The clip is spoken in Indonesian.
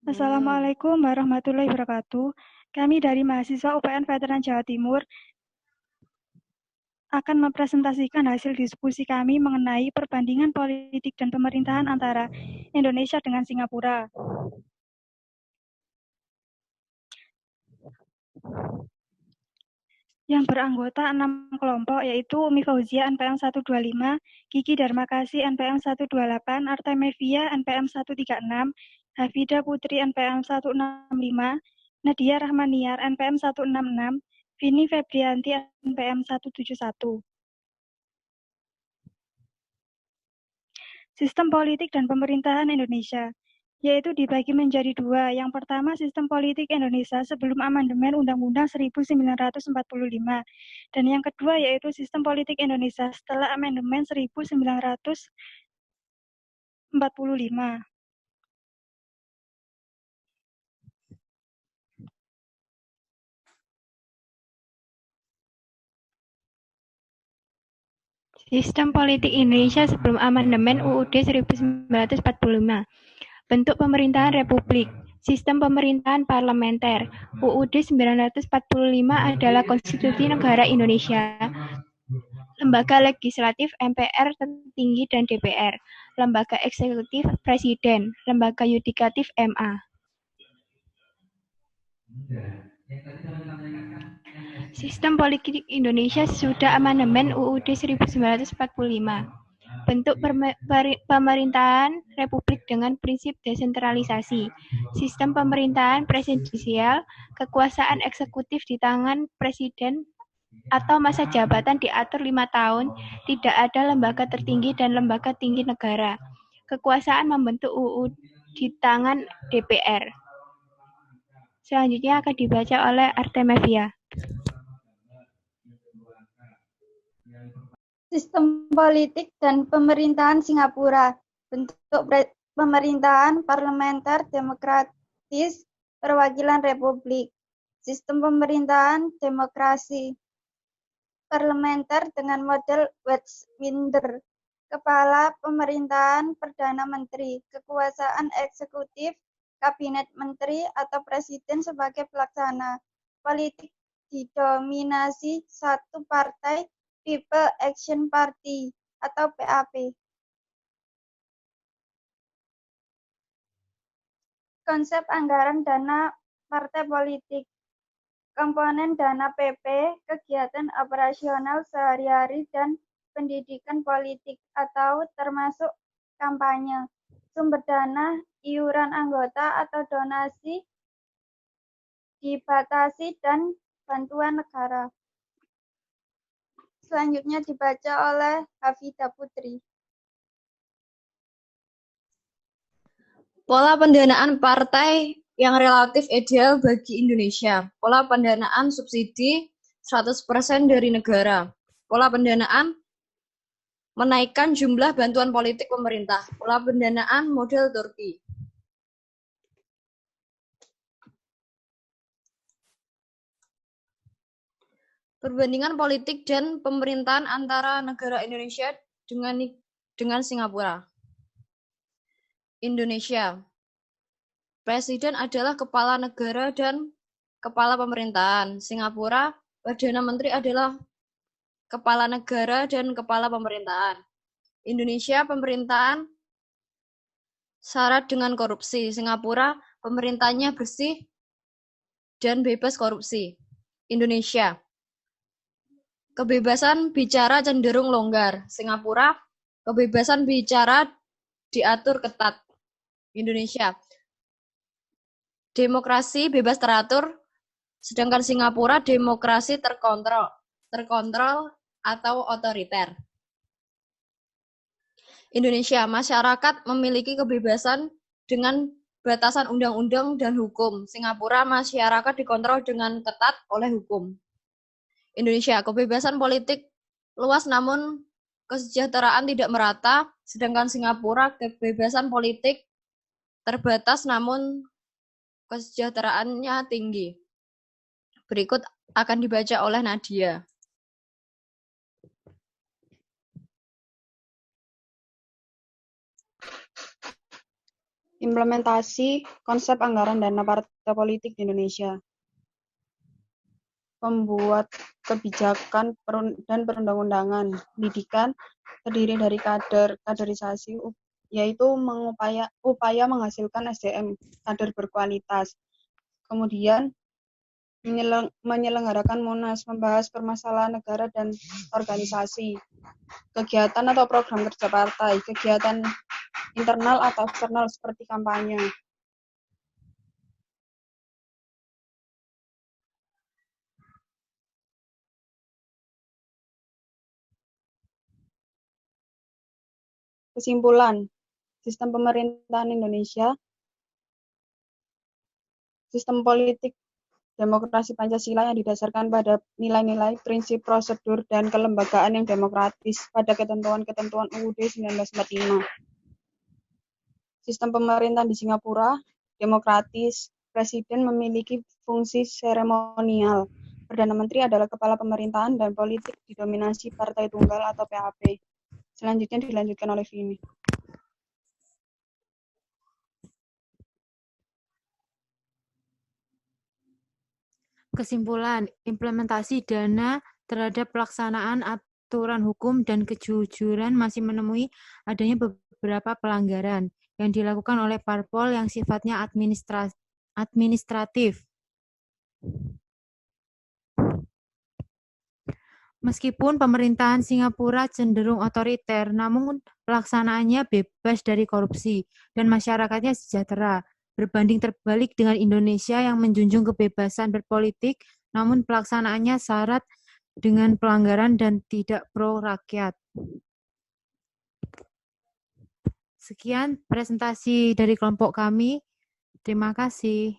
Assalamualaikum warahmatullahi wabarakatuh. Kami dari mahasiswa UPN Veteran Jawa Timur akan mempresentasikan hasil diskusi kami mengenai perbandingan politik dan pemerintahan antara Indonesia dengan Singapura. Yang beranggota 6 kelompok yaitu Umi Fauzia NPM 125, Kiki Darmakasi NPM 128, Artemevia NPM 136, Hafida Putri NPM 165, Nadia Rahmaniar NPM 166, Vini Febrianti NPM 171. Sistem politik dan pemerintahan Indonesia, yaitu dibagi menjadi dua. Yang pertama, sistem politik Indonesia sebelum amandemen Undang-Undang 1945. Dan yang kedua, yaitu sistem politik Indonesia setelah amandemen 1945. Sistem politik Indonesia sebelum amandemen UUD 1945. Bentuk pemerintahan republik. Sistem pemerintahan parlementer. UUD 1945 adalah konstitusi negara Indonesia. Lembaga legislatif MPR tertinggi dan DPR. Lembaga eksekutif Presiden. Lembaga yudikatif MA. Sistem politik Indonesia sesudah amandemen UUD 1945. Bentuk pemerintahan republik dengan prinsip desentralisasi. Sistem pemerintahan presidensial, kekuasaan eksekutif di tangan presiden atau masa jabatan diatur 5 tahun, tidak ada lembaga tertinggi dan lembaga tinggi negara. Kekuasaan membentuk UU di tangan DPR. Selanjutnya akan dibaca oleh Artemevia. Sistem politik dan pemerintahan Singapura. Bentuk pemerintahan parlementer demokratis, perwakilan republik. Sistem pemerintahan demokrasi parlementer dengan model Westminster. Kepala pemerintahan Perdana Menteri, kekuasaan eksekutif, kabinet menteri atau presiden sebagai pelaksana. Politik didominasi satu partai, People Action Party atau PAP. Konsep anggaran dana partai politik. Komponen dana PP, kegiatan operasional sehari-hari dan pendidikan politik atau termasuk kampanye. Sumber dana, iuran anggota atau donasi dibatasi dan bantuan negara. Selanjutnya dibaca oleh Hafida Putri. Pola pendanaan partai yang relatif ideal bagi Indonesia. Pola pendanaan subsidi 100% dari negara. Pola pendanaan menaikkan jumlah bantuan politik pemerintah. Pola pendanaan model Turki. Perbandingan politik dan pemerintahan antara negara Indonesia dengan Singapura. Indonesia. Presiden adalah kepala negara dan kepala pemerintahan. Singapura, Perdana Menteri adalah kepala negara dan kepala pemerintahan. Indonesia, pemerintahan syarat dengan korupsi. Singapura, pemerintahnya bersih dan bebas korupsi. Indonesia. Kebebasan bicara cenderung longgar. Singapura, kebebasan bicara diatur ketat. Indonesia, demokrasi bebas teratur, sedangkan Singapura demokrasi terkontrol atau otoriter. Indonesia, masyarakat memiliki kebebasan dengan batasan undang-undang dan hukum. Singapura, masyarakat dikontrol dengan ketat oleh hukum. Indonesia, kebebasan politik luas namun kesejahteraan tidak merata, sedangkan Singapura kebebasan politik terbatas namun kesejahteraannya tinggi. Berikut akan dibaca oleh Nadia. Implementasi konsep anggaran dana partai politik di Indonesia. Pembuat kebijakan dan perundang-undangan. Pendidikan terdiri dari kaderisasi, yaitu upaya menghasilkan SDM kader berkualitas. Kemudian menyelenggarakan Munas, membahas permasalahan negara dan organisasi. Kegiatan atau program kerja partai, kegiatan internal atau eksternal seperti kampanye. Kesimpulan, sistem pemerintahan Indonesia, sistem politik demokrasi Pancasila yang didasarkan pada nilai-nilai, prinsip, prosedur, dan kelembagaan yang demokratis pada ketentuan-ketentuan UUD 1945. Sistem pemerintahan di Singapura, demokratis, presiden memiliki fungsi seremonial. Perdana Menteri adalah kepala pemerintahan dan politik didominasi partai tunggal atau PAP. Selanjutnya dilanjutkan oleh Vini. Kesimpulan, implementasi dana terhadap pelaksanaan aturan hukum dan kejujuran masih menemui adanya beberapa pelanggaran yang dilakukan oleh parpol yang sifatnya administratif. Meskipun pemerintahan Singapura cenderung otoriter, namun pelaksanaannya bebas dari korupsi dan masyarakatnya sejahtera. Berbanding terbalik dengan Indonesia yang menjunjung kebebasan berpolitik, namun pelaksanaannya syarat dengan pelanggaran dan tidak pro rakyat. Sekian presentasi dari kelompok kami. Terima kasih.